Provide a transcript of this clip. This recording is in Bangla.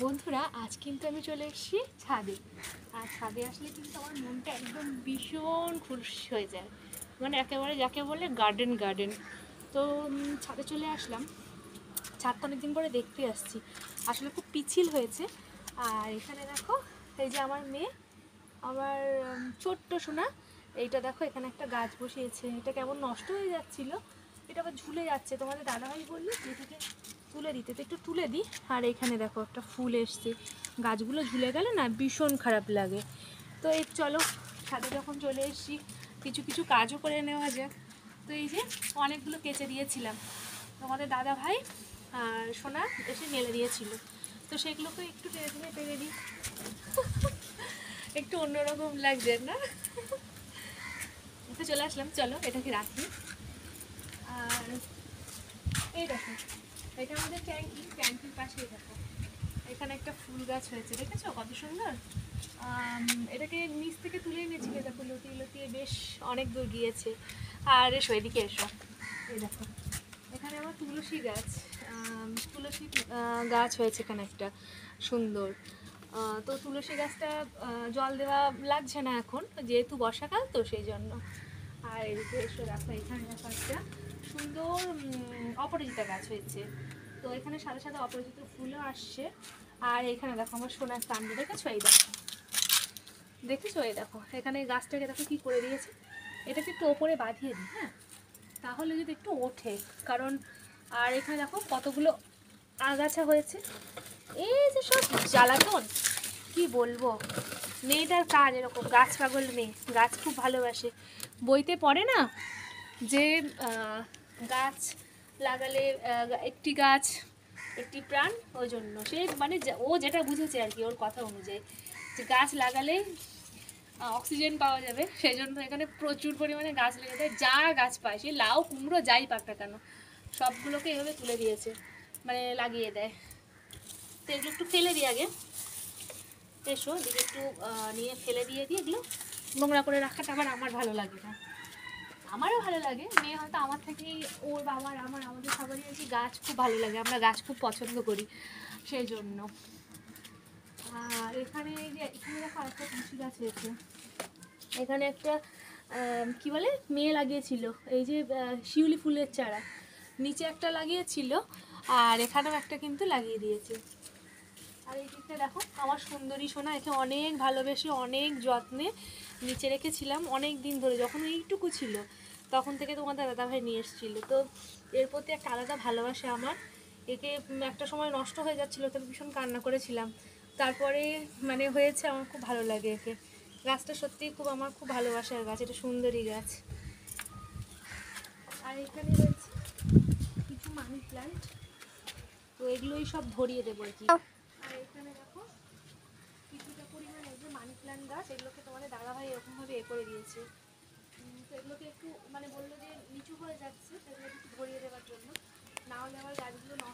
বন্ধুরা, আজ কিন্তু আমি চলে এসেছি ছাদে। আর ছাদে আসলে কিন্তু আমার মনটা একদম ভীষণ খুশি হয়ে যায়, মানে একেবারে যাকে বলে গার্ডেন গার্ডেন। তো ছাদে চলে আসলাম। ছাদটা অনেকদিন পরে দেখতে আসছি, আসলে খুব পিছিল হয়েছে। আর এখানে দেখো, এই যে আমার মেয়ে, আমার ছোট্ট সোনা, এইটা দেখো এখানে একটা গাছ বসিয়েছে। এটা কেমন নষ্ট হয়ে যাচ্ছিল, এটা আবার ঝুলে যাচ্ছে। তোমাদের দাদাভাই বললো এটাকে তুলে দিতে, তো একটু তুলে দিই। আর এখানে দেখো একটা ফুল এসছে, গাছগুলো ঝুলে গেলে না ভীষণ খারাপ লাগে। তো এই চলো, ছাদে যখন চলে এসেছি কিছু কিছু কাজও করে নেওয়া যাক। তো এই যে অনেকগুলো কেচে দিয়েছিলাম, তোমাদের দাদা ভাই আর সোনা এসে মেলে দিয়েছিল, তো সেগুলোকে একটু টেনে টেনে পেরে দিই। একটু অন্যরকম লাগছে না? তো চলে আসলাম, চলো এটাকে রাখি। আর এই দেখো, এটা আমাদের ট্যাঙ্কির পাশেই দেখো এখানে একটা ফুল গাছ হয়েছে, দেখেছো কত সুন্দর। এটাকে নিচ থেকে তুলে এনেছিলে, দেখো লতিয়ে লতিয়ে বেশ অনেক দূর গিয়েছে। আর এসো এদিকে এসো, এই দেখো এখানে আমার তুলসী গাছ, তুলসী গাছ হয়েছে এখানে একটা সুন্দর। তো তুলসী গাছটা জল দেওয়া লাগছে না এখন, যেহেতু বর্ষাকাল তো সেই জন্য। আর এদিকে এসে দেখো, এখানে দেখো একটা সুন্দর অপরাজিতা গাছ হয়েছে। তো এখানে সাদা সাদা অপরাজিত ফুলও আসছে। আর এখানে দেখো আমার সোনার কাণ্ড, দেখেছো? এই দেখো, দেখেছো? এই দেখো এখানে গাছটাকে দেখো কি করে দিয়েছে। এটাকে একটু ওপরে বাঁধিয়ে দিই, হ্যাঁ, তাহলে যদি একটু ওঠে। কারণ আর এখানে দেখো কতগুলো আগাছা হয়েছে। এই যে সব জ্বালাতন, কি বলবো, মেয়েটার কাজ এরকম, গাছ পাগল মেয়ে, গাছ খুব ভালোবাসে। বইতে পড়ে না যে গাছ লাগালে একটি গাছ একটি প্রাণ, ওই জন্য সে মানে ও যেটা বুঝেছে আর কি, ওর কথা অনুযায়ী যে গাছ লাগালে অক্সিজেন পাওয়া যাবে, সেই জন্য এখানে প্রচুর পরিমাণে গাছ লেগে যায়। যা গাছ পায়, সে লাউ কুমড়ো যাই পাক না কেন, সবগুলোকে এভাবে তুলে দিয়েছে, মানে লাগিয়ে দেয়। তো এগুলো একটু ফেলে দিই আগে, এসো দিকে একটু নিয়ে ফেলে দিয়ে দিই। এগুলো নোংরা করে রাখাটা আবার আমার ভালো লাগে না। আমারও ভালো লাগে, মেয়ে হয়তো আমার থেকেই, ওর বাবার আমাদের সবারই আর কি গাছ খুব ভালো লাগে, আমরা গাছ খুব পছন্দ করি সেই জন্য। আর এখানে এই যে এখানে দেখো আরেকটা তুলসী গাছ হয়েছে। এখানে একটা কি বলে মেয়ে লাগিয়েছিল, এই যে শিউলি ফুলের চারা, নিচে একটা লাগিয়েছিল, আর এখানেও একটা কিন্তু লাগিয়ে দিয়েছে। আর এই দিকটা দেখো আমার সুন্দরী সোনা, একে অনেক ভালোবেসে অনেক যত্নে নিচে রেখেছিলাম অনেক দিন ধরে, যখন এইটুকু ছিল তখন থেকে তোমাদের দাদাভাই নিয়ে এসেছিলো। তো এর প্রতি একটা আলাদা ভালোবাসা আমার। একে একটা সময় নষ্ট হয়ে যাচ্ছিলো, তবে ভীষণ কান্না করেছিলাম, তারপরে মানে হয়েছে, আমার খুব ভালো লাগে একে। গাছটা সত্যিই খুব আমার খুব ভালোবাসার গাছ, এটা সুন্দরী গাছ। আর এখানে রয়েছে কিছু মানি প্ল্যান্ট, তো এগুলোই সব ধরিয়ে দেবো আর কি। আর এখানে দেখো কিছুটা পরিমাণে যে মানি প্ল্যান্ট গাছ, এগুলোকে তোমাদের দাদাভাই এরকমভাবে করে দিয়েছে। তো এগুলোকে একটু মানে বললো যে নিচু হয়ে যাচ্ছে, সেগুলোকে একটু ধরিয়ে দেওয়ার জন্য, না হলে আমার গাছগুলো নষ্ট